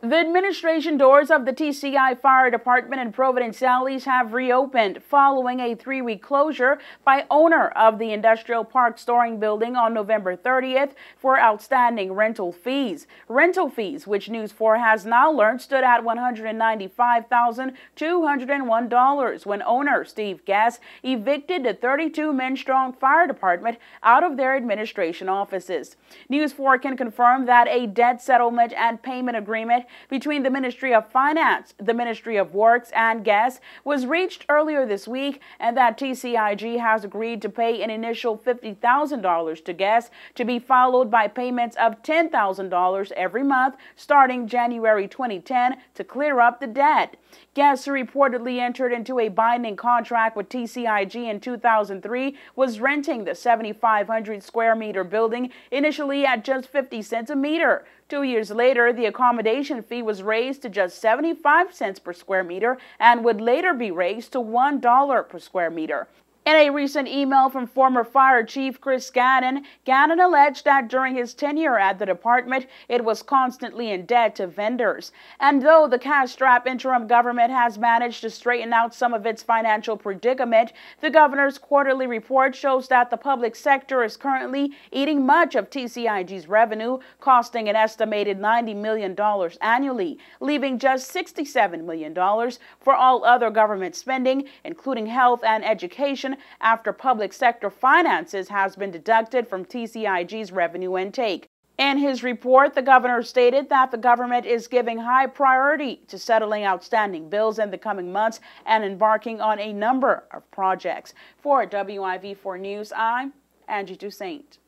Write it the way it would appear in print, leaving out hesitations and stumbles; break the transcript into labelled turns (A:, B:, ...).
A: The administration doors of the TCI Fire Department in Providenciales have reopened following a 3-week closure by owner of the Industrial Park Storing Building on November 30th for outstanding rental fees. Rental fees, which News 4 has now learned stood at $195,201 when owner Steve Gass evicted the 32-men-strong fire department out of their administration offices. News 4 can confirm that a debt settlement and payment agreement between the Ministry of Finance, the Ministry of Works, and Gas was reached earlier this week, and that TCIG has agreed to pay an initial $50,000 to Gas to be followed by payments of $10,000 every month starting January 2010 to clear up the debt. Gas, who reportedly entered into a binding contract with TCIG in 2003, was renting the 7,500 square meter building initially at just 50 cents a meter. 2 years later, the accommodation fee was raised to just 75 cents per square meter and would later be raised to $1 per square meter. In a recent email from former Fire Chief Chris Gannon, Gannon alleged that during his tenure at the department, it was constantly in debt to vendors. And though the cash-strapped interim government has managed to straighten out some of its financial predicament, the governor's quarterly report shows that the public sector is currently eating much of TCIG's revenue, costing an estimated $90 million annually, leaving just $67 million for all other government spending, including health and education, after public sector finances has been deducted from TCIG's revenue intake. In his report, the governor stated that the government is giving high priority to settling outstanding bills in the coming months and embarking on a number of projects. For WIV4 News, I'm Angie Toussaint.